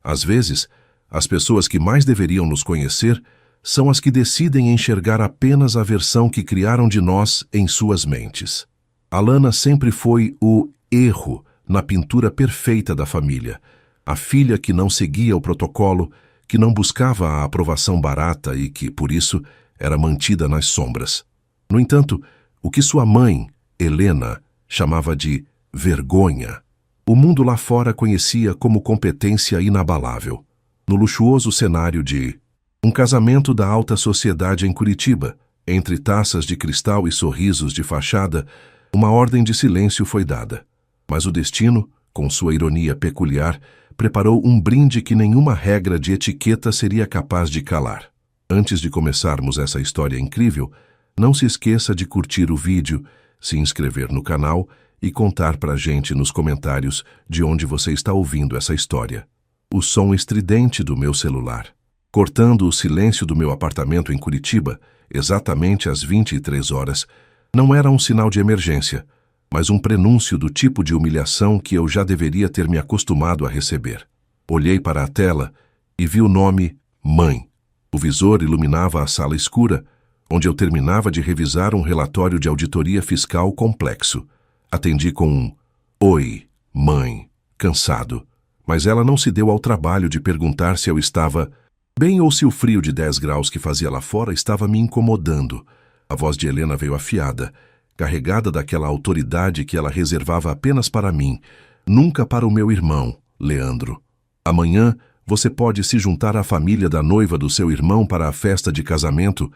Às vezes, as pessoas que mais deveriam nos conhecer são as que decidem enxergar apenas a versão que criaram de nós em suas mentes. Alana sempre foi o erro na pintura perfeita da família, a filha que não seguia o protocolo, que não buscava a aprovação barata e que, por isso, era mantida nas sombras. No entanto, o que sua mãe, Helena, chamava de vergonha, o mundo lá fora conhecia como competência inabalável. No luxuoso cenário de um casamento da alta sociedade em Curitiba, entre taças de cristal e sorrisos de fachada, uma ordem de silêncio foi dada. Mas o destino, com sua ironia peculiar, preparou um brinde que nenhuma regra de etiqueta seria capaz de calar. Antes de começarmos essa história incrível, não se esqueça de curtir o vídeo, se inscrever no canal e contar pra gente nos comentários de onde você está ouvindo essa história. O som estridente do meu celular, cortando o silêncio do meu apartamento em Curitiba, exatamente às 23 horas, não era um sinal de emergência, mas um prenúncio do tipo de humilhação que eu já deveria ter me acostumado a receber. Olhei para a tela e vi o nome Mãe. O visor iluminava a sala escura, onde eu terminava de revisar um relatório de auditoria fiscal complexo. Atendi com um "Oi, mãe", cansado, mas ela não se deu ao trabalho de perguntar se eu estava bem ou se o frio de 10 graus que fazia lá fora estava me incomodando. A voz de Helena veio afiada, carregada daquela autoridade que ela reservava apenas para mim, nunca para o meu irmão, Leandro. Amanhã você pode se juntar à família da noiva do seu irmão para a festa de casamento,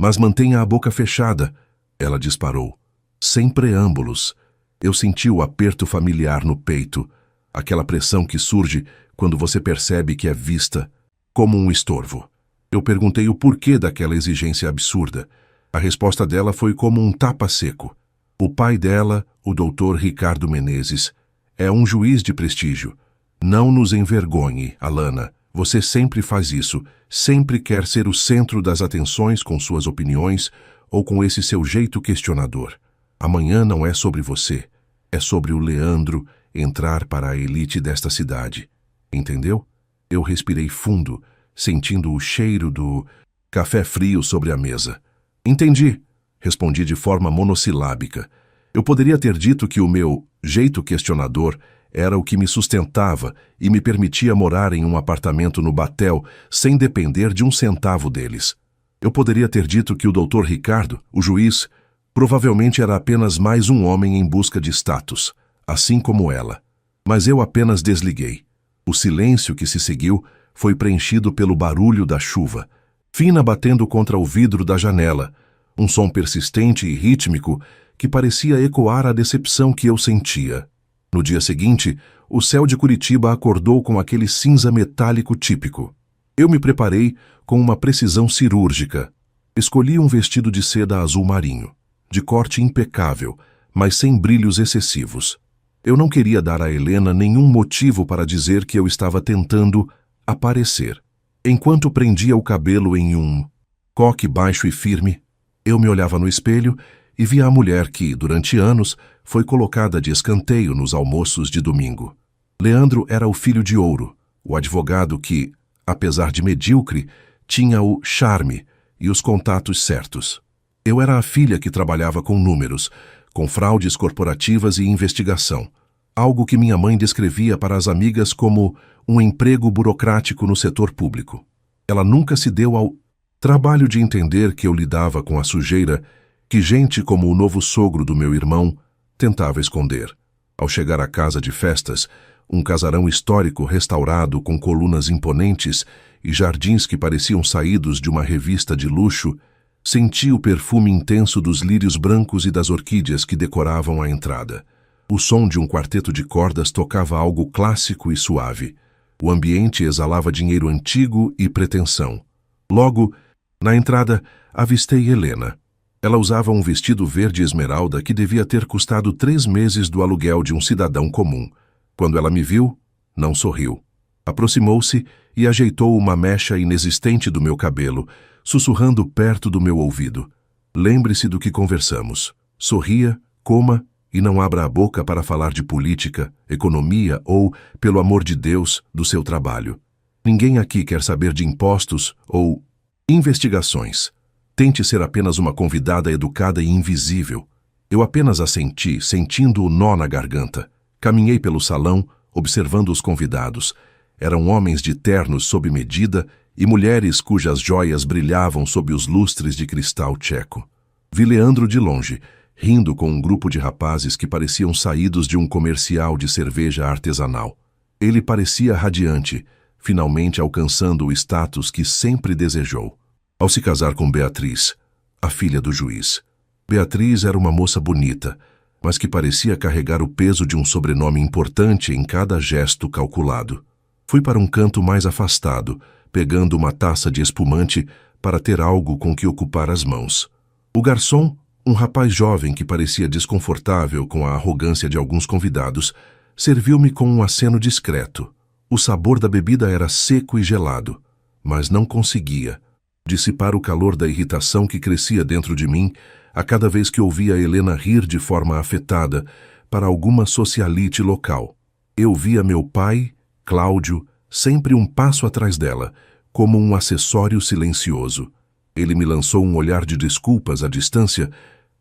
mas mantenha a boca fechada, ela disparou. Sem preâmbulos, eu senti o aperto familiar no peito, aquela pressão que surge quando você percebe que é vista como um estorvo. Eu perguntei o porquê daquela exigência absurda. A resposta dela foi como um tapa seco. O pai dela, o Dr. Ricardo Menezes, é um juiz de prestígio. Não nos envergonhe, Alana. Você sempre faz isso. Sempre quer ser o centro das atenções com suas opiniões ou com esse seu jeito questionador. Amanhã não é sobre você. É sobre o Leandro entrar para a elite desta cidade. Entendeu? Eu respirei fundo, sentindo o cheiro do café frio sobre a mesa. Entendi, respondi de forma monossilábica. Eu poderia ter dito que o meu jeito questionador era o que me sustentava e me permitia morar em um apartamento no Batel sem depender de um centavo deles. Eu poderia ter dito que o Dr. Ricardo, o juiz, provavelmente era apenas mais um homem em busca de status, assim como ela. Mas eu apenas desliguei. O silêncio que se seguiu foi preenchido pelo barulho da chuva, fina batendo contra o vidro da janela, um som persistente e rítmico que parecia ecoar a decepção que eu sentia. No dia seguinte, o céu de Curitiba acordou com aquele cinza metálico típico. Eu me preparei com uma precisão cirúrgica. Escolhi um vestido de seda azul marinho, de corte impecável, mas sem brilhos excessivos. Eu não queria dar a Helena nenhum motivo para dizer que eu estava tentando aparecer. Enquanto prendia o cabelo em um coque baixo e firme, eu me olhava no espelho e via a mulher que, durante anos, foi colocada de escanteio nos almoços de domingo. Leandro era o filho de ouro, o advogado que, apesar de medíocre, tinha o charme e os contatos certos. Eu era a filha que trabalhava com números, com fraudes corporativas e investigação, algo que minha mãe descrevia para as amigas como um emprego burocrático no setor público. Ela nunca se deu ao trabalho de entender que eu lidava com a sujeira que gente como o novo sogro do meu irmão tentava esconder. Ao chegar à casa de festas, um casarão histórico restaurado com colunas imponentes e jardins que pareciam saídos de uma revista de luxo, senti o perfume intenso dos lírios brancos e das orquídeas que decoravam a entrada. O som de um quarteto de cordas tocava algo clássico e suave. O ambiente exalava dinheiro antigo e pretensão. Logo, na entrada, avistei Helena. Ela usava um vestido verde esmeralda que devia ter custado 3 meses do aluguel de um cidadão comum. Quando ela me viu, não sorriu. Aproximou-se e ajeitou uma mecha inexistente do meu cabelo, sussurrando perto do meu ouvido. Lembre-se do que conversamos. Sorria, coma e não abra a boca para falar de política, economia ou, pelo amor de Deus, do seu trabalho. Ninguém aqui quer saber de impostos ou investigações. Tente ser apenas uma convidada educada e invisível. Eu apenas assenti, sentindo o nó na garganta. Caminhei pelo salão, observando os convidados. Eram homens de ternos sob medida e mulheres cujas joias brilhavam sob os lustres de cristal tcheco. Vi Leandro de longe, rindo com um grupo de rapazes que pareciam saídos de um comercial de cerveja artesanal. Ele parecia radiante, finalmente alcançando o status que sempre desejou. Ao se casar com Beatriz, a filha do juiz. Beatriz era uma moça bonita, mas que parecia carregar o peso de um sobrenome importante em cada gesto calculado. Fui para um canto mais afastado, pegando uma taça de espumante para ter algo com que ocupar as mãos. O garçom, um rapaz jovem que parecia desconfortável com a arrogância de alguns convidados, serviu-me com um aceno discreto. O sabor da bebida era seco e gelado, mas não conseguia dissipar o calor da irritação que crescia dentro de mim a cada vez que ouvia Helena rir de forma afetada para alguma socialite local. Eu via meu pai, Cláudio, sempre um passo atrás dela, como um acessório silencioso. Ele me lançou um olhar de desculpas à distância,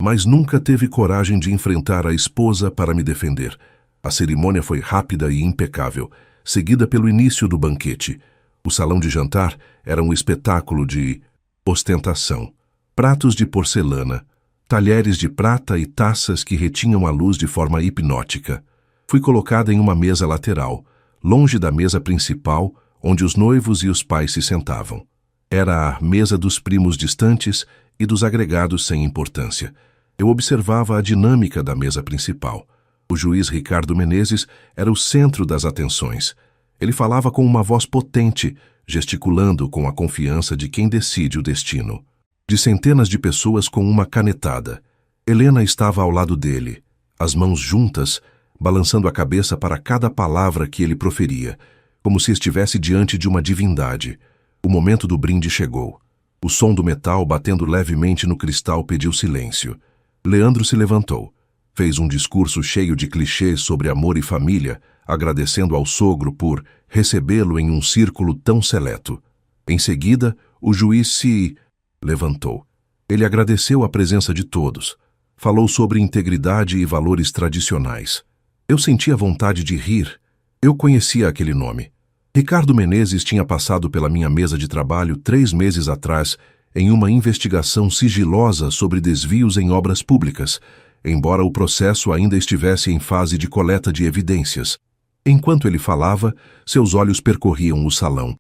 mas nunca teve coragem de enfrentar a esposa para me defender. A cerimônia foi rápida e impecável, seguida pelo início do banquete. O salão de jantar era um espetáculo de ostentação. Pratos de porcelana, talheres de prata e taças que retinham a luz de forma hipnótica. Fui colocada em uma mesa lateral, longe da mesa principal, onde os noivos e os pais se sentavam. Era a mesa dos primos distantes e dos agregados sem importância. Eu observava a dinâmica da mesa principal. O juiz Ricardo Menezes era o centro das atenções. Ele falava com uma voz potente, gesticulando com a confiança de quem decide o destino. De centenas de pessoas com uma canetada. Helena estava ao lado dele, as mãos juntas, balançando a cabeça para cada palavra que ele proferia, como se estivesse diante de uma divindade. O momento do brinde chegou. O som do metal batendo levemente no cristal pediu silêncio. Leandro se levantou. Fez um discurso cheio de clichês sobre amor e família, agradecendo ao sogro por recebê-lo em um círculo tão seleto. Em seguida, o juiz se levantou. Ele agradeceu a presença de todos. Falou sobre integridade e valores tradicionais. Eu sentia vontade de rir. Eu conhecia aquele nome. Ricardo Menezes tinha passado pela minha mesa de trabalho 3 meses atrás em uma investigação sigilosa sobre desvios em obras públicas, embora o processo ainda estivesse em fase de coleta de evidências. Enquanto ele falava, seus olhos percorriam o salão.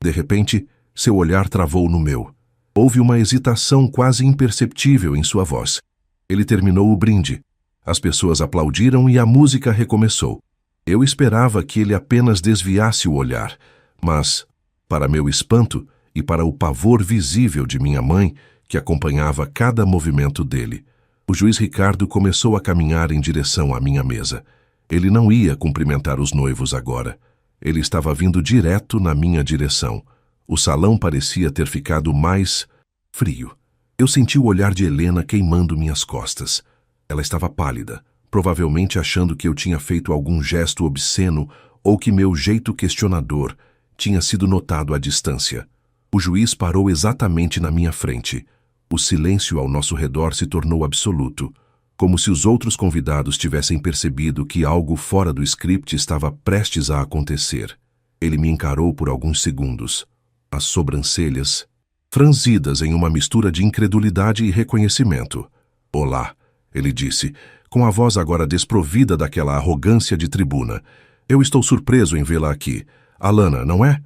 De repente, seu olhar travou no meu. Houve uma hesitação quase imperceptível em sua voz. Ele terminou o brinde. As pessoas aplaudiram e a música recomeçou. Eu esperava que ele apenas desviasse o olhar, mas, para meu espanto e para o pavor visível de minha mãe, que acompanhava cada movimento dele, o juiz Ricardo começou a caminhar em direção à minha mesa. Ele não ia cumprimentar os noivos agora. Ele estava vindo direto na minha direção. O salão parecia ter ficado mais frio. Eu senti o olhar de Helena queimando minhas costas. Ela estava pálida, provavelmente achando que eu tinha feito algum gesto obsceno ou que meu jeito questionador tinha sido notado à distância. O juiz parou exatamente na minha frente. O silêncio ao nosso redor se tornou absoluto, como se os outros convidados tivessem percebido que algo fora do script estava prestes a acontecer. Ele me encarou por alguns segundos, as sobrancelhas franzidas em uma mistura de incredulidade e reconhecimento. "Olá", ele disse, com a voz agora desprovida daquela arrogância de tribuna. "Eu estou surpreso em vê-la aqui. Alana, não é?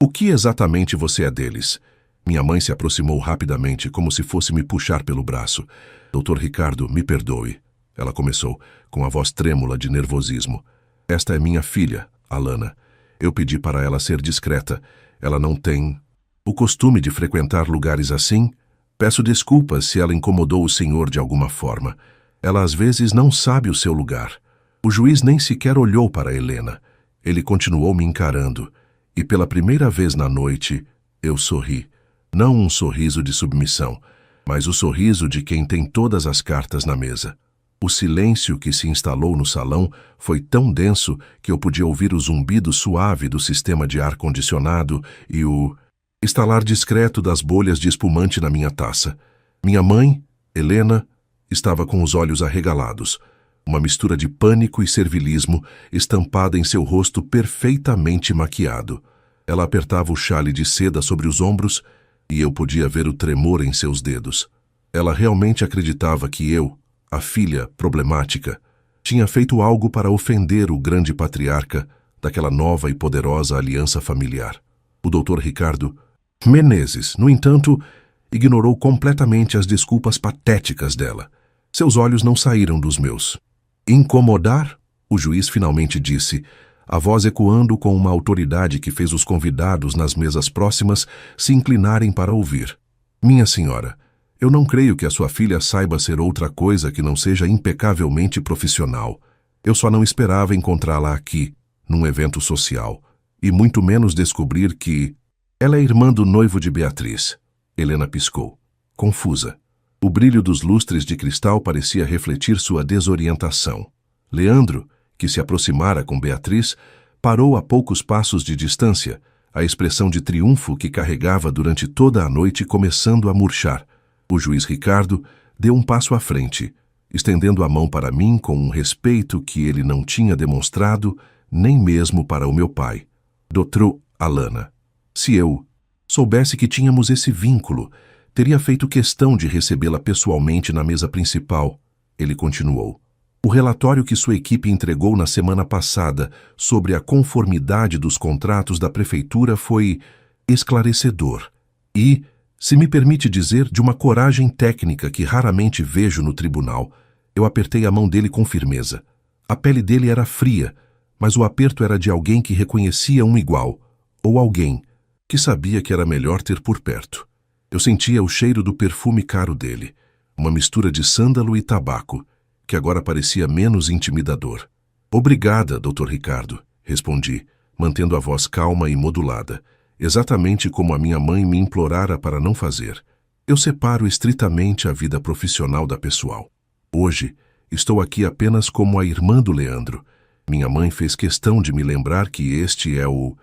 O que exatamente você é deles?" Minha mãe se aproximou rapidamente, como se fosse me puxar pelo braço. "Doutor Ricardo, me perdoe", ela começou, com a voz trêmula de nervosismo. "Esta é minha filha, Alana. Eu pedi para ela ser discreta. Ela não tem o costume de frequentar lugares assim. Peço desculpas se ela incomodou o senhor de alguma forma. Ela às vezes não sabe o seu lugar." O juiz nem sequer olhou para Helena. Ele continuou me encarando, e pela primeira vez na noite, eu sorri. Não um sorriso de submissão, mas o sorriso de quem tem todas as cartas na mesa. O silêncio que se instalou no salão foi tão denso que eu podia ouvir o zumbido suave do sistema de ar-condicionado e o estalar discreto das bolhas de espumante na minha taça. Minha mãe, Helena, estava com os olhos arregalados, uma mistura de pânico e servilismo estampada em seu rosto perfeitamente maquiado. Ela apertava o xale de seda sobre os ombros e eu podia ver o tremor em seus dedos. Ela realmente acreditava que eu, a filha problemática, tinha feito algo para ofender o grande patriarca daquela nova e poderosa aliança familiar. O Dr. Ricardo Menezes, no entanto, ignorou completamente as desculpas patéticas dela. Seus olhos não saíram dos meus. Incomodar? O juiz finalmente disse, a voz ecoando com uma autoridade que fez os convidados nas mesas próximas se inclinarem para ouvir. Minha senhora, eu não creio que a sua filha saiba ser outra coisa que não seja impecavelmente profissional. Eu só não esperava encontrá-la aqui, num evento social, e muito menos descobrir que ela é irmã do noivo de Beatriz. Helena piscou, confusa. O brilho dos lustres de cristal parecia refletir sua desorientação. Leandro, que se aproximara com Beatriz, parou a poucos passos de distância, a expressão de triunfo que carregava durante toda a noite começando a murchar. O juiz Ricardo deu um passo à frente, estendendo a mão para mim com um respeito que ele não tinha demonstrado nem mesmo para o meu pai. Doutor Alana, se eu soubesse que tínhamos esse vínculo, teria feito questão de recebê-la pessoalmente na mesa principal, ele continuou. O relatório que sua equipe entregou na semana passada sobre a conformidade dos contratos da prefeitura foi esclarecedor e, se me permite dizer, de uma coragem técnica que raramente vejo no tribunal. Eu apertei a mão dele com firmeza. A pele dele era fria, mas o aperto era de alguém que reconhecia um igual, ou alguém que sabia que era melhor ter por perto. Eu sentia o cheiro do perfume caro dele, uma mistura de sândalo e tabaco, que agora parecia menos intimidador. Obrigada, Dr. Ricardo, respondi, mantendo a voz calma e modulada, exatamente como a minha mãe me implorara para não fazer. Eu separo estritamente a vida profissional da pessoal. Hoje, estou aqui apenas como a irmã do Leandro. Minha mãe fez questão de me lembrar que este é o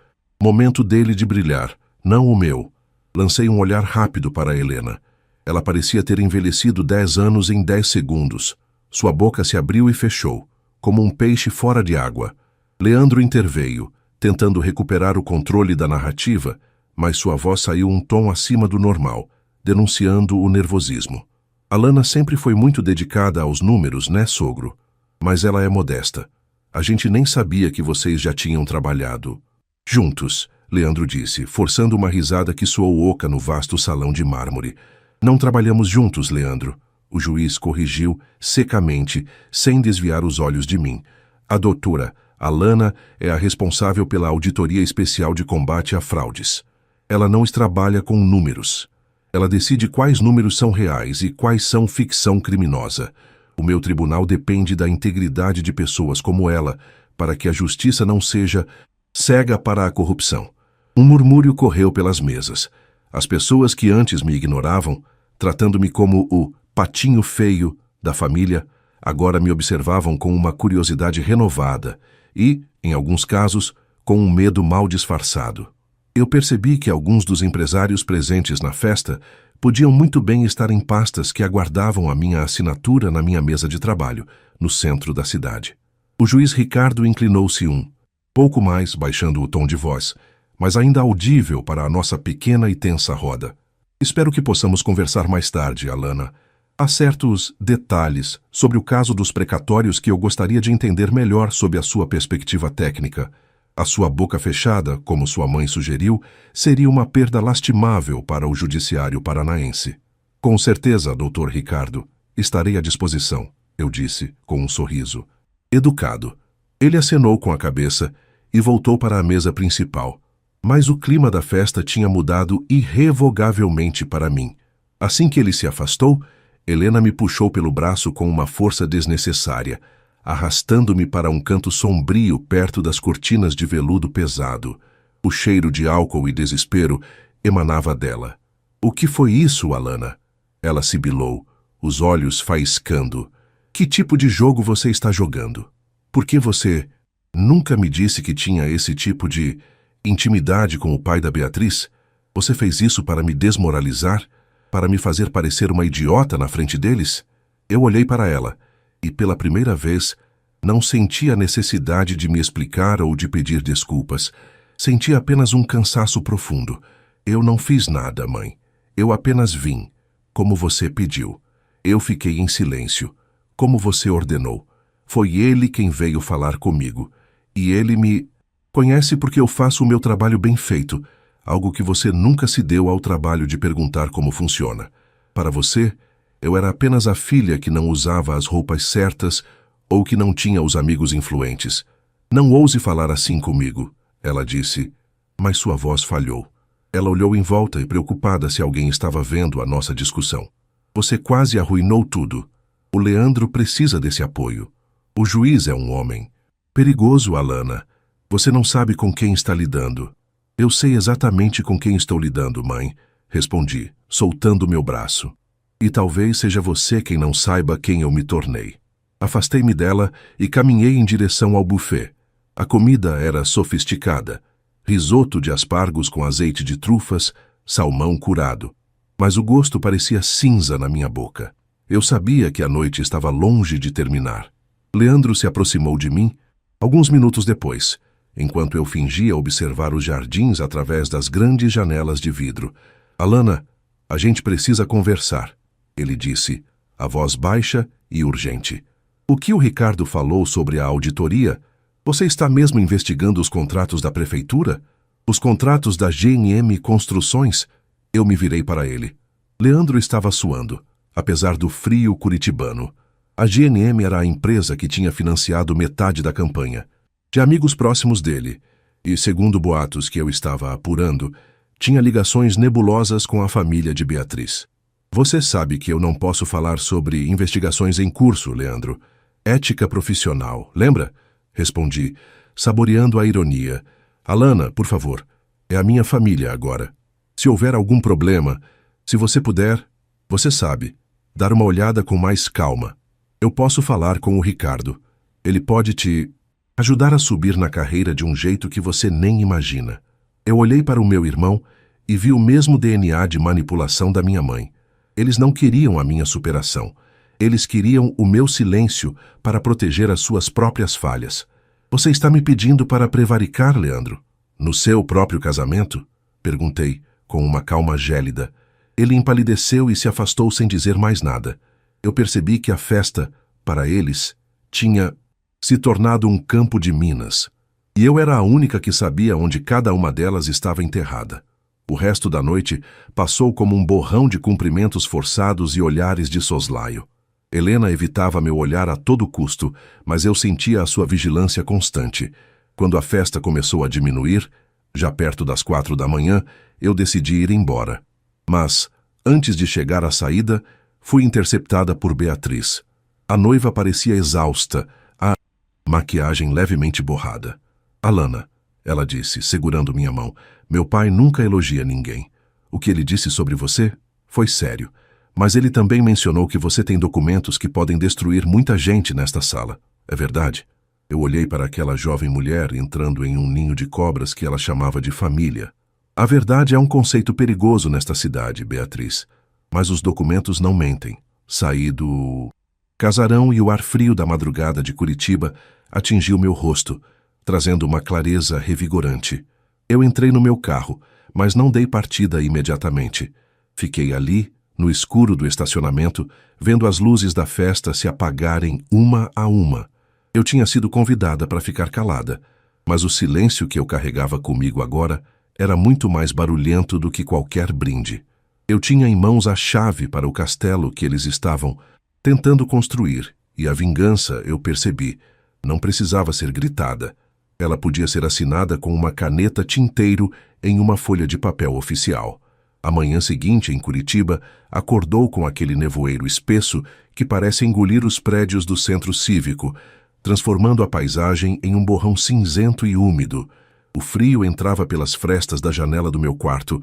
momento dele de brilhar, não o meu. Lancei um olhar rápido para Helena. Ela parecia ter envelhecido 10 anos em 10 segundos. Sua boca se abriu e fechou, como um peixe fora de água. Leandro interveio, tentando recuperar o controle da narrativa, mas sua voz saiu um tom acima do normal, denunciando o nervosismo. Alana sempre foi muito dedicada aos números, né, sogro? Mas ela é modesta. A gente nem sabia que vocês já tinham trabalhado juntos, Leandro disse, forçando uma risada que soou oca no vasto salão de mármore. Não trabalhamos juntos, Leandro. O juiz corrigiu secamente, sem desviar os olhos de mim. A doutora Alana é a responsável pela Auditoria Especial de Combate a Fraudes. Ela não trabalha com números. Ela decide quais números são reais e quais são ficção criminosa. O meu tribunal depende da integridade de pessoas como ela, para que a justiça não seja cega para a corrupção. Um murmúrio correu pelas mesas. As pessoas que antes me ignoravam, tratando-me como o patinho feio da família, agora me observavam com uma curiosidade renovada e, em alguns casos, com um medo mal disfarçado. Eu percebi que alguns dos empresários presentes na festa podiam muito bem estar em pastas que aguardavam a minha assinatura na minha mesa de trabalho, no centro da cidade. O juiz Ricardo inclinou-se pouco mais, baixando o tom de voz, mas ainda audível para a nossa pequena e tensa roda. Espero que possamos conversar mais tarde, Alana. Há certos detalhes sobre o caso dos precatórios que eu gostaria de entender melhor sob a sua perspectiva técnica. A sua boca fechada, como sua mãe sugeriu, seria uma perda lastimável para o judiciário paranaense. Com certeza, Dr. Ricardo, estarei à disposição, eu disse, com um sorriso. Educado. Ele acenou com a cabeça e voltou para a mesa principal. Mas o clima da festa tinha mudado irrevogavelmente para mim. Assim que ele se afastou, Helena me puxou pelo braço com uma força desnecessária, arrastando-me para um canto sombrio perto das cortinas de veludo pesado. O cheiro de álcool e desespero emanava dela. O que foi isso, Alana? Ela sibilou, os olhos faiscando. Que tipo de jogo você está jogando? Por que você nunca me disse que tinha esse tipo de intimidade com o pai da Beatriz? Você fez isso para me desmoralizar? Para me fazer parecer uma idiota na frente deles? Eu olhei para ela e, pela primeira vez, não senti a necessidade de me explicar ou de pedir desculpas. Senti apenas um cansaço profundo. Eu não fiz nada, mãe. Eu apenas vim, como você pediu. Eu fiquei em silêncio, como você ordenou. Foi ele quem veio falar comigo. E ele me conhece porque eu faço o meu trabalho bem feito, algo que você nunca se deu ao trabalho de perguntar como funciona. Para você, eu era apenas a filha que não usava as roupas certas ou que não tinha os amigos influentes. Não ouse falar assim comigo, ela disse, mas sua voz falhou. Ela olhou em volta e preocupada se alguém estava vendo a nossa discussão. Você quase arruinou tudo. O Leandro precisa desse apoio. O juiz é um homem. Perigoso, Alana. Você não sabe com quem está lidando. Eu sei exatamente com quem estou lidando, mãe, respondi, soltando meu braço. E talvez seja você quem não saiba quem eu me tornei. Afastei-me dela e caminhei em direção ao buffet. A comida era sofisticada. Risoto de aspargos com azeite de trufas, salmão curado. Mas o gosto parecia cinza na minha boca. Eu sabia que a noite estava longe de terminar. Leandro se aproximou de mim, alguns minutos depois, enquanto eu fingia observar os jardins através das grandes janelas de vidro. Alana, a gente precisa conversar, ele disse, a voz baixa e urgente. O que o Ricardo falou sobre a auditoria? Você está mesmo investigando os contratos da prefeitura? Os contratos da GNM Construções? Eu me virei para ele. Leandro estava suando, apesar do frio curitibano. A GNM era a empresa que tinha financiado metade da campanha. De amigos próximos dele, e segundo boatos que eu estava apurando, tinha ligações nebulosas com a família de Beatriz. Você sabe que eu não posso falar sobre investigações em curso, Leandro. Ética profissional, lembra? Respondi, saboreando a ironia. Alana, por favor, é a minha família agora. Se houver algum problema, se você puder, você sabe, dar uma olhada com mais calma. Eu posso falar com o Ricardo. Ele pode te ajudar a subir na carreira de um jeito que você nem imagina. Eu olhei para o meu irmão e vi o mesmo DNA de manipulação da minha mãe. Eles não queriam a minha superação. Eles queriam o meu silêncio para proteger as suas próprias falhas. Você está me pedindo para prevaricar, Leandro? No seu próprio casamento? Perguntei, com uma calma gélida. Ele empalideceu e se afastou sem dizer mais nada. Eu percebi que a festa, para eles, tinha se tornado um campo de minas. E eu era a única que sabia onde cada uma delas estava enterrada. O resto da noite passou como um borrão de cumprimentos forçados e olhares de soslaio. Helena evitava meu olhar a todo custo, mas eu sentia a sua vigilância constante. Quando a festa começou a diminuir, já perto das 4 da manhã, eu decidi ir embora. Mas, antes de chegar à saída, fui interceptada por Beatriz. A noiva parecia exausta, a maquiagem levemente borrada. Alana, ela disse, segurando minha mão, meu pai nunca elogia ninguém. O que ele disse sobre você foi sério. Mas ele também mencionou que você tem documentos que podem destruir muita gente nesta sala. É verdade? Eu olhei para aquela jovem mulher entrando em um ninho de cobras que ela chamava de família. A verdade é um conceito perigoso nesta cidade, Beatriz. Mas os documentos não mentem. Saí do casarão e o ar frio da madrugada de Curitiba atingiu meu rosto, trazendo uma clareza revigorante. Eu entrei no meu carro, mas não dei partida imediatamente. Fiquei ali, no escuro do estacionamento, vendo as luzes da festa se apagarem uma a uma. Eu tinha sido convidada para ficar calada, mas o silêncio que eu carregava comigo agora era muito mais barulhento do que qualquer brinde. Eu tinha em mãos a chave para o castelo que eles estavam tentando construir, e a vingança, eu percebi, não precisava ser gritada. Ela podia ser assinada com uma caneta tinteiro em uma folha de papel oficial. A manhã seguinte, em Curitiba, acordou com aquele nevoeiro espesso que parece engolir os prédios do centro cívico, transformando a paisagem em um borrão cinzento e úmido. O frio entrava pelas frestas da janela do meu quarto,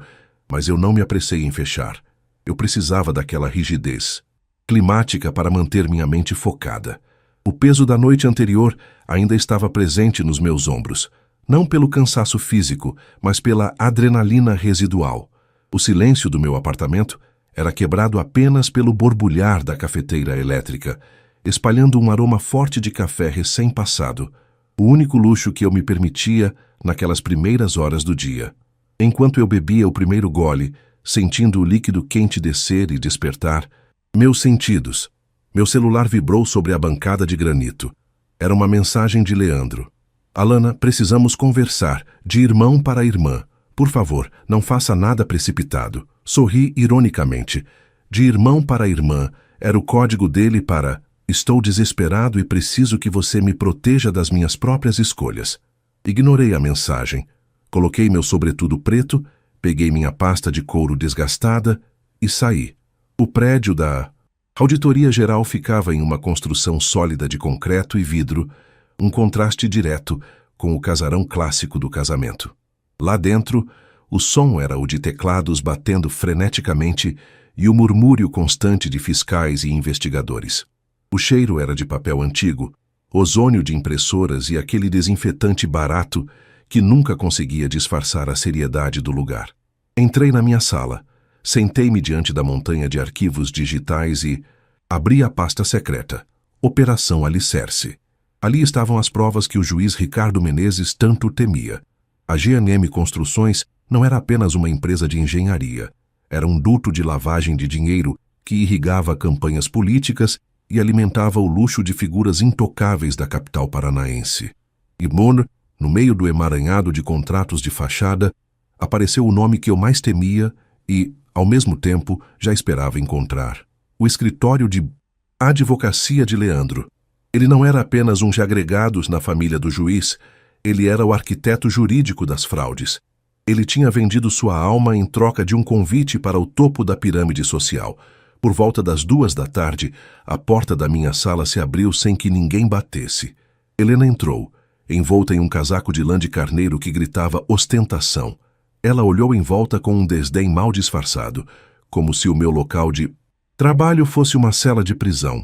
mas eu não me apressei em fechar. Eu precisava daquela rigidez. climática para manter minha mente focada. O peso da noite anterior ainda estava presente nos meus ombros, não pelo cansaço físico, mas pela adrenalina residual. O silêncio do meu apartamento era quebrado apenas pelo borbulhar da cafeteira elétrica, espalhando um aroma forte de café recém-passado, o único luxo que eu me permitia naquelas primeiras horas do dia. Enquanto eu bebia o primeiro gole, sentindo o líquido quente descer e despertar, meus sentidos. Meu celular vibrou sobre a bancada de granito. Era uma mensagem de Leandro. Alana, precisamos conversar, de irmão para irmã. Por favor, não faça nada precipitado. Sorri ironicamente. De irmão para irmã era o código dele para: estou desesperado e preciso que você me proteja das minhas próprias escolhas. Ignorei a mensagem. Coloquei meu sobretudo preto, peguei minha pasta de couro desgastada e saí. O prédio da Auditoria Geral ficava em uma construção sólida de concreto e vidro, um contraste direto com o casarão clássico do casamento. Lá dentro, o som era o de teclados batendo freneticamente e o murmúrio constante de fiscais e investigadores. O cheiro era de papel antigo, ozônio de impressoras e aquele desinfetante barato que nunca conseguia disfarçar a seriedade do lugar. Entrei na minha sala, sentei-me diante da montanha de arquivos digitais e abri a pasta secreta, Operação Alicerce. Ali estavam as provas que o juiz Ricardo Menezes tanto temia. A G&M Construções não era apenas uma empresa de engenharia, era um duto de lavagem de dinheiro que irrigava campanhas políticas e alimentava o luxo de figuras intocáveis da capital paranaense. E no meio do emaranhado de contratos de fachada, apareceu o nome que eu mais temia e, ao mesmo tempo, já esperava encontrar. O escritório de advocacia de Leandro. Ele não era apenas um de agregados na família do juiz, ele era o arquiteto jurídico das fraudes. Ele tinha vendido sua alma em troca de um convite para o topo da pirâmide social. Por volta das 14h, a porta da minha sala se abriu sem que ninguém batesse. Helena entrou, envolta em um casaco de lã de carneiro que gritava ostentação. Ela olhou em volta com um desdém mal disfarçado, como se o meu local de trabalho fosse uma cela de prisão.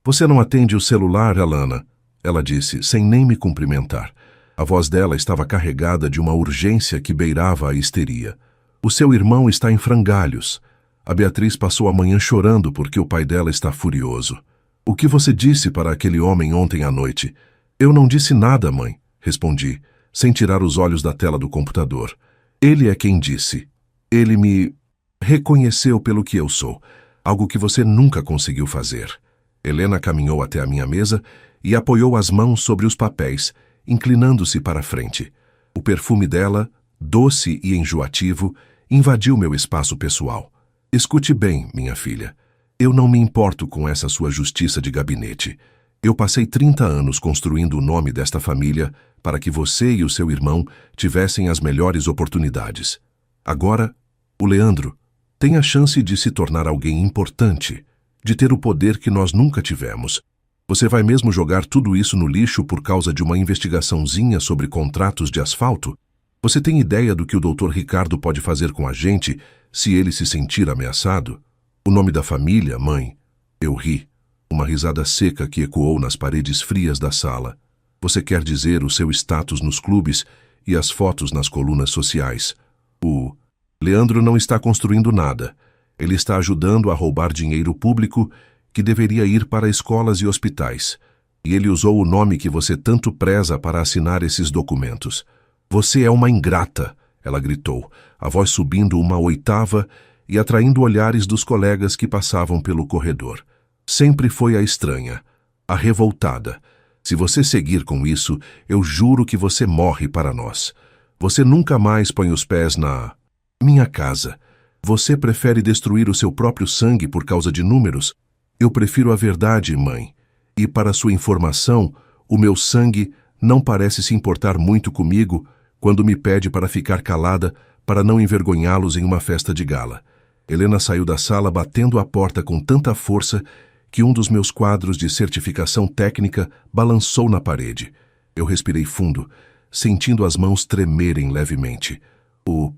Você não atende o celular, Alana? Ela disse, sem nem me cumprimentar. A voz dela estava carregada de uma urgência que beirava a histeria. O seu irmão está em frangalhos. A Beatriz passou a manhã chorando porque o pai dela está furioso. O que você disse para aquele homem ontem à noite? Eu não disse nada, mãe, respondi, sem tirar os olhos da tela do computador. Ele é quem disse. Ele me reconheceu pelo que eu sou, algo que você nunca conseguiu fazer. Helena caminhou até a minha mesa e apoiou as mãos sobre os papéis, inclinando-se para a frente. O perfume dela, doce e enjoativo, invadiu meu espaço pessoal. Escute bem, minha filha. Eu não me importo com essa sua justiça de gabinete. Eu passei 30 anos construindo o nome desta família para que você e o seu irmão tivessem as melhores oportunidades. Agora, o Leandro tem a chance de se tornar alguém importante, de ter o poder que nós nunca tivemos. Você vai mesmo jogar tudo isso no lixo por causa de uma investigaçãozinha sobre contratos de asfalto? Você tem ideia do que o Dr. Ricardo pode fazer com a gente se ele se sentir ameaçado? O nome da família, mãe? Eu ri. Uma risada seca que ecoou nas paredes frias da sala. Você quer dizer o seu status nos clubes e as fotos nas colunas sociais. O Leandro não está construindo nada. Ele está ajudando a roubar dinheiro público que deveria ir para escolas e hospitais. E ele usou o nome que você tanto preza para assinar esses documentos. Você é uma ingrata, ela gritou, a voz subindo uma oitava e atraindo olhares dos colegas que passavam pelo corredor. Sempre foi a estranha, a revoltada. Se você seguir com isso, eu juro que você morre para nós. Você nunca mais põe os pés na minha casa. Você prefere destruir o seu próprio sangue por causa de números? Eu prefiro a verdade, mãe. E para sua informação, o meu sangue não parece se importar muito comigo quando me pede para ficar calada para não envergonhá-los em uma festa de gala. Helena saiu da sala batendo a porta com tanta força que um dos meus quadros de certificação técnica balançou na parede. Eu respirei fundo, sentindo as mãos tremerem levemente. O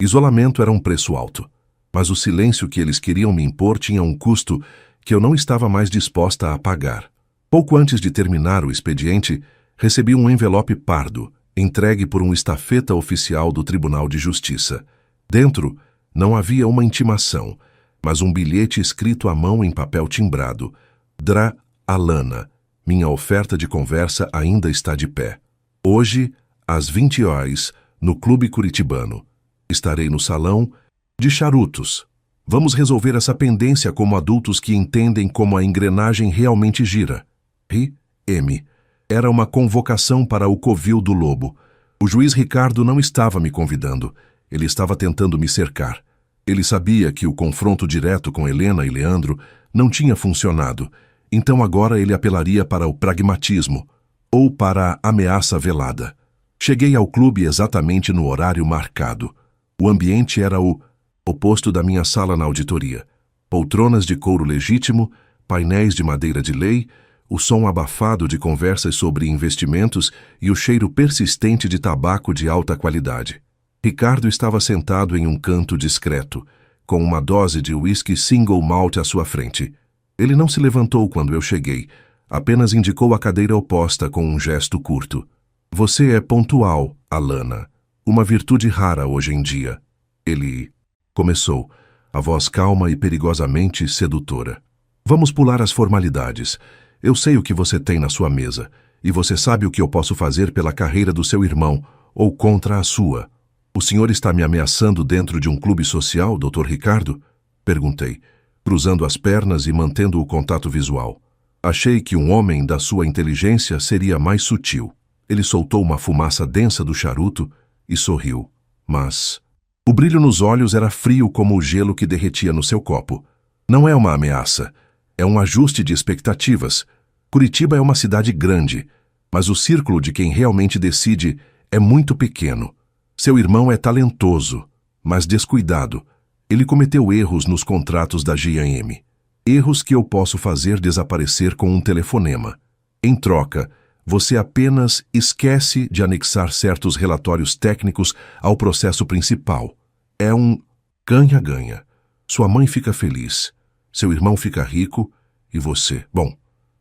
isolamento era um preço alto, mas o silêncio que eles queriam me impor tinha um custo que eu não estava mais disposta a pagar. Pouco antes de terminar o expediente, recebi um envelope pardo, entregue por um estafeta oficial do Tribunal de Justiça. Dentro, não havia uma intimação, mas um bilhete escrito à mão em papel timbrado. Dra. Alana, minha oferta de conversa ainda está de pé. Hoje, às 20 horas, no Clube Curitibano. Estarei no salão de charutos. Vamos resolver essa pendência como adultos que entendem como a engrenagem realmente gira. R.M. Era uma convocação para o covil do Lobo. O juiz Ricardo não estava me convidando. Ele estava tentando me cercar. Ele sabia que o confronto direto com Helena e Leandro não tinha funcionado, então agora ele apelaria para o pragmatismo ou para a ameaça velada. Cheguei ao clube exatamente no horário marcado. O ambiente era o oposto da minha sala na auditoria. Poltronas de couro legítimo, painéis de madeira de lei, o som abafado de conversas sobre investimentos e o cheiro persistente de tabaco de alta qualidade. Ricardo estava sentado em um canto discreto, com uma dose de whisky single malt à sua frente. Ele não se levantou quando eu cheguei, apenas indicou a cadeira oposta com um gesto curto. Você é pontual, Alana. Uma virtude rara hoje em dia. Ele começou, a voz calma e perigosamente sedutora. Vamos pular as formalidades. Eu sei o que você tem na sua mesa, e você sabe o que eu posso fazer pela carreira do seu irmão, ou contra a sua. O senhor está me ameaçando dentro de um clube social, Dr. Ricardo? Perguntei, cruzando as pernas e mantendo o contato visual. Achei que um homem da sua inteligência seria mais sutil. Ele soltou uma fumaça densa do charuto e sorriu. Mas o brilho nos olhos era frio como o gelo que derretia no seu copo. Não é uma ameaça. É um ajuste de expectativas. Curitiba é uma cidade grande, mas o círculo de quem realmente decide é muito pequeno. Seu irmão é talentoso, mas descuidado. Ele cometeu erros nos contratos da G&M. Erros que eu posso fazer desaparecer com um telefonema. Em troca, você apenas esquece de anexar certos relatórios técnicos ao processo principal. É um ganha-ganha. Sua mãe fica feliz, seu irmão fica rico e você,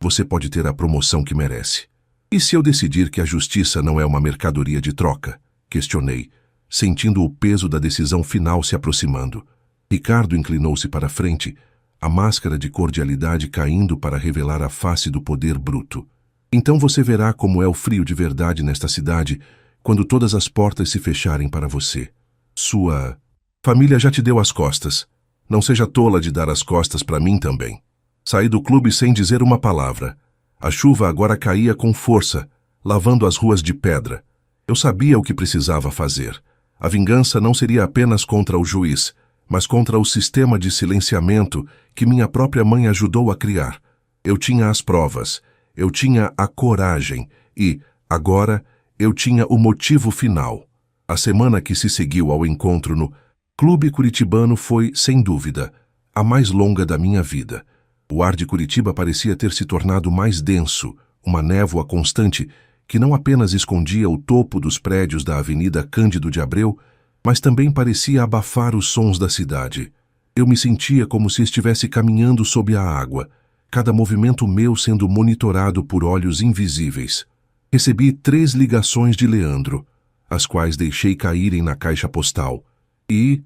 você pode ter a promoção que merece. E se eu decidir que a justiça não é uma mercadoria de troca? Questionei, sentindo o peso da decisão final se aproximando. Ricardo inclinou-se para a frente, a máscara de cordialidade caindo para revelar a face do poder bruto. Então você verá como é o frio de verdade nesta cidade quando todas as portas se fecharem para você. Sua família já te deu as costas. Não seja tola de dar as costas para mim também. Saí do clube sem dizer uma palavra. A chuva agora caía com força, lavando as ruas de pedra. Eu sabia o que precisava fazer. A vingança não seria apenas contra o juiz, mas contra o sistema de silenciamento que minha própria mãe ajudou a criar. Eu tinha as provas, eu tinha a coragem e, agora, eu tinha o motivo final. A semana que se seguiu ao encontro no Clube Curitibano foi, sem dúvida, a mais longa da minha vida. O ar de Curitiba parecia ter se tornado mais denso, uma névoa constante que não apenas escondia o topo dos prédios da Avenida Cândido de Abreu, mas também parecia abafar os sons da cidade. Eu me sentia como se estivesse caminhando sob a água, cada movimento meu sendo monitorado por olhos invisíveis. Recebi 3 ligações de Leandro, as quais deixei caírem na caixa postal, e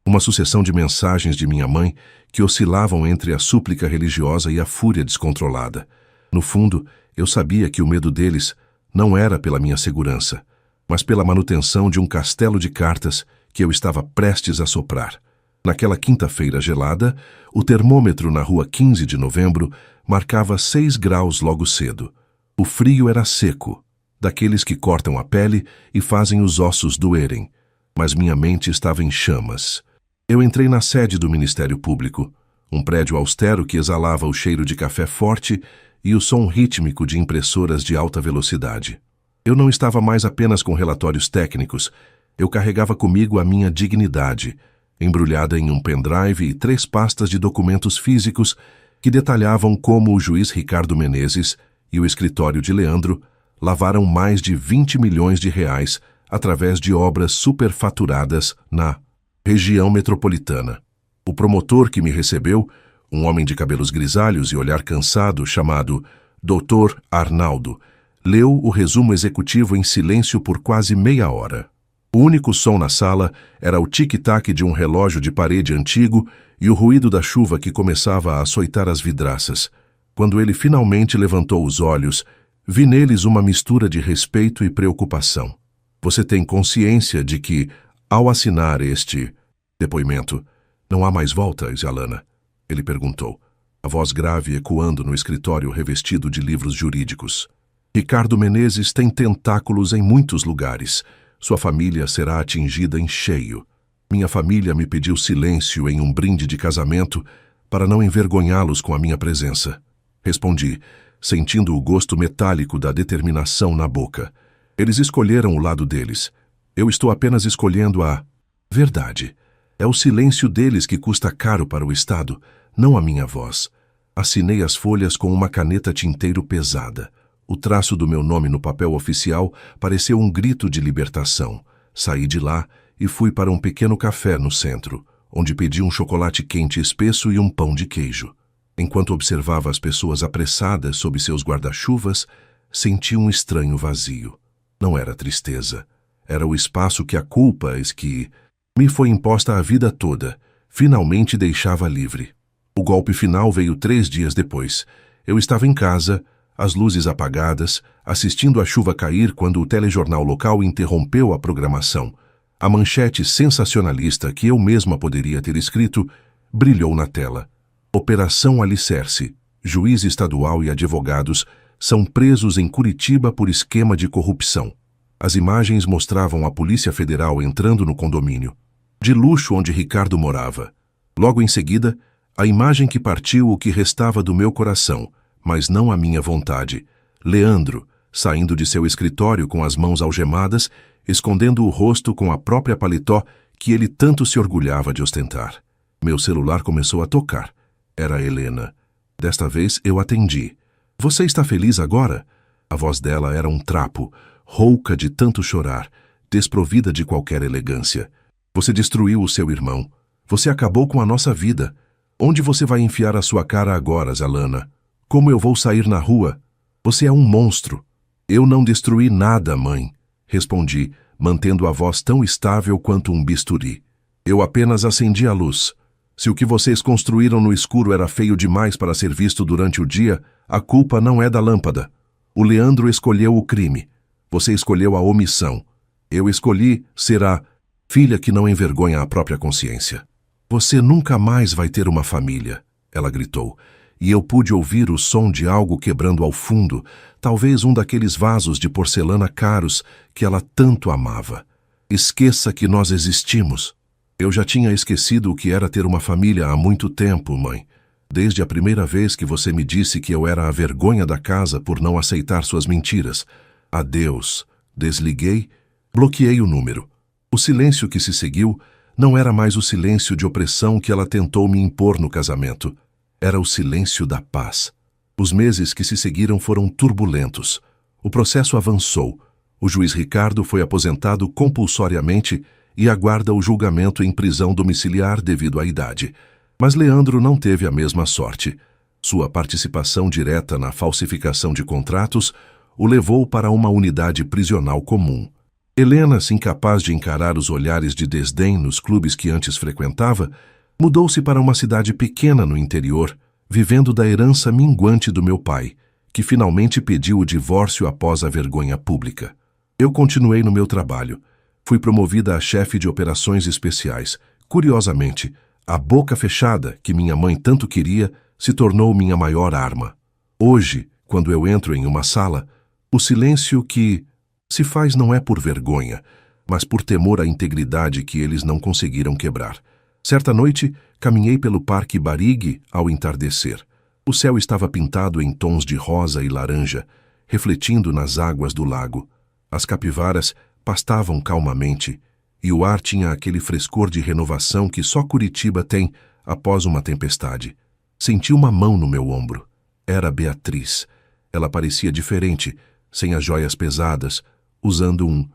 uma sucessão de mensagens de minha mãe que oscilavam entre a súplica religiosa e a fúria descontrolada. No fundo, eu sabia que o medo deles não era pela minha segurança, mas pela manutenção de um castelo de cartas que eu estava prestes a soprar. Naquela quinta-feira gelada, o termômetro na rua 15 de novembro marcava 6 graus logo cedo. O frio era seco, daqueles que cortam a pele e fazem os ossos doerem, mas minha mente estava em chamas. Eu entrei na sede do Ministério Público, um prédio austero que exalava o cheiro de café forte e o som rítmico de impressoras de alta velocidade. Eu não estava mais apenas com relatórios técnicos, eu carregava comigo a minha dignidade, embrulhada em um pendrive e 3 pastas de documentos físicos que detalhavam como o juiz Ricardo Menezes e o escritório de Leandro lavaram mais de 20 milhões de reais através de obras superfaturadas na região metropolitana. O promotor que me recebeu, Um homem de cabelos grisalhos e olhar cansado, chamado Dr. Arnaldo, leu o resumo executivo em silêncio por quase meia hora. O único som na sala era o tic-tac de um relógio de parede antigo e o ruído da chuva que começava a açoitar as vidraças. Quando ele finalmente levantou os olhos, vi neles uma mistura de respeito e preocupação. Você tem consciência de que, ao assinar este depoimento, não há mais volta, Alana? Ele perguntou, a voz grave ecoando no escritório revestido de livros jurídicos. Ricardo Menezes tem tentáculos em muitos lugares. Sua família será atingida em cheio. Minha família me pediu silêncio em um brinde de casamento para não envergonhá-los com a minha presença. Respondi, sentindo o gosto metálico da determinação na boca. Eles escolheram o lado deles. Eu estou apenas escolhendo a verdade. É o silêncio deles que custa caro para o Estado, não a minha voz. Assinei as folhas com uma caneta tinteiro pesada. O traço do meu nome no papel oficial pareceu um grito de libertação. Saí de lá e fui para um pequeno café no centro, onde pedi um chocolate quente espesso e um pão de queijo. Enquanto observava as pessoas apressadas sob seus guarda-chuvas, senti um estranho vazio. Não era tristeza. Era o espaço que a culpa que me foi imposta a vida toda, finalmente deixava livre. O golpe final veio 3 dias depois. Eu estava em casa, as luzes apagadas, assistindo a chuva cair quando o telejornal local interrompeu a programação. A manchete sensacionalista que eu mesma poderia ter escrito brilhou na tela. Operação Alicerce. Juiz estadual e advogados são presos em Curitiba por esquema de corrupção. As imagens mostravam a Polícia Federal entrando no condomínio de luxo onde Ricardo morava. Logo em seguida, a imagem que partiu o que restava do meu coração, mas não a minha vontade. Leandro, saindo de seu escritório com as mãos algemadas, escondendo o rosto com a própria paletó que ele tanto se orgulhava de ostentar. Meu celular começou a tocar. Era Helena. Desta vez eu atendi. Você está feliz agora? A voz dela era um trapo, rouca de tanto chorar, desprovida de qualquer elegância. Você destruiu o seu irmão. Você acabou com a nossa vida. Onde você vai enfiar a sua cara agora, Alana? Como eu vou sair na rua? Você é um monstro. Eu não destruí nada, mãe, respondi, mantendo a voz tão estável quanto um bisturi. Eu apenas acendi a luz. Se o que vocês construíram no escuro era feio demais para ser visto durante o dia, a culpa não é da lâmpada. O Leandro escolheu o crime. Você escolheu a omissão. Eu escolhi ser a filha que não envergonha a própria consciência. Você nunca mais vai ter uma família, ela gritou, e eu pude ouvir o som de algo quebrando ao fundo, talvez um daqueles vasos de porcelana caros que ela tanto amava. Esqueça que nós existimos. Eu já tinha esquecido o que era ter uma família há muito tempo, mãe. Desde a primeira vez que você me disse que eu era a vergonha da casa por não aceitar suas mentiras. Adeus. Desliguei, bloqueei o número. O silêncio que se seguiu não era mais o silêncio de opressão que ela tentou me impor no casamento. Era o silêncio da paz. Os meses que se seguiram foram turbulentos. O processo avançou. O juiz Ricardo foi aposentado compulsoriamente e aguarda o julgamento em prisão domiciliar devido à idade. Mas Leandro não teve a mesma sorte. Sua participação direta na falsificação de contratos o levou para uma unidade prisional comum. Helena, incapaz de encarar os olhares de desdém nos clubes que antes frequentava, mudou-se para uma cidade pequena no interior, vivendo da herança minguante do meu pai, que finalmente pediu o divórcio após a vergonha pública. Eu continuei no meu trabalho. Fui promovida a chefe de operações especiais. Curiosamente, a boca fechada, que minha mãe tanto queria, se tornou minha maior arma. Hoje, quando eu entro em uma sala, o silêncio que se faz não é por vergonha, mas por temor à integridade que eles não conseguiram quebrar. Certa noite, caminhei pelo Parque Barigui ao entardecer. O céu estava pintado em tons de rosa e laranja, refletindo nas águas do lago. As capivaras pastavam calmamente, e o ar tinha aquele frescor de renovação que só Curitiba tem após uma tempestade. Senti uma mão no meu ombro. Era Beatriz. Ela parecia diferente, sem as joias pesadas, usando um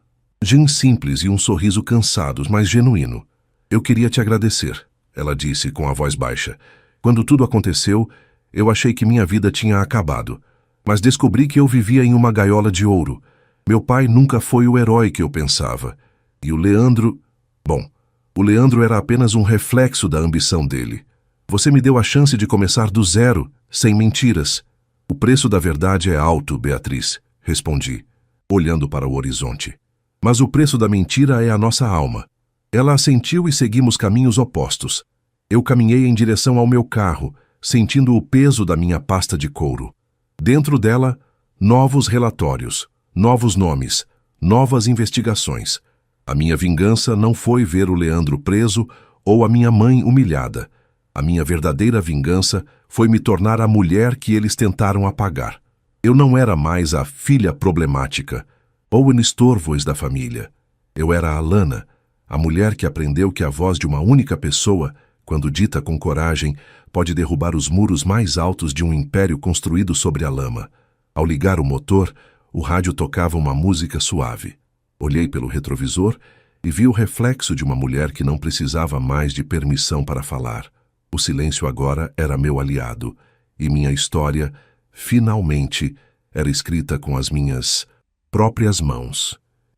jeans simples e um sorriso cansado, mas genuíno. Eu queria te agradecer, ela disse com a voz baixa. Quando tudo aconteceu, eu achei que minha vida tinha acabado. Mas descobri que eu vivia em uma gaiola de ouro. Meu pai nunca foi o herói que eu pensava. E o Leandro... Bom, o Leandro era apenas um reflexo da ambição dele. Você me deu a chance de começar do zero, sem mentiras. O preço da verdade é alto, Beatriz, respondi, olhando para o horizonte. Mas o preço da mentira é a nossa alma. Ela assentiu e seguimos caminhos opostos. Eu caminhei em direção ao meu carro, sentindo o peso da minha pasta de couro. Dentro dela, novos relatórios, novos nomes, novas investigações. A minha vingança não foi ver o Leandro preso ou a minha mãe humilhada. A minha verdadeira vingança foi me tornar a mulher que eles tentaram apagar. Eu não era mais a filha problemática ou o estorvo da família. Eu era a Alana, a mulher que aprendeu que a voz de uma única pessoa, quando dita com coragem, pode derrubar os muros mais altos de um império construído sobre a lama. Ao ligar o motor, o rádio tocava uma música suave. Olhei pelo retrovisor e vi o reflexo de uma mulher que não precisava mais de permissão para falar. O silêncio agora era meu aliado, e minha história, finalmente, era escrita com as minhas próprias mãos.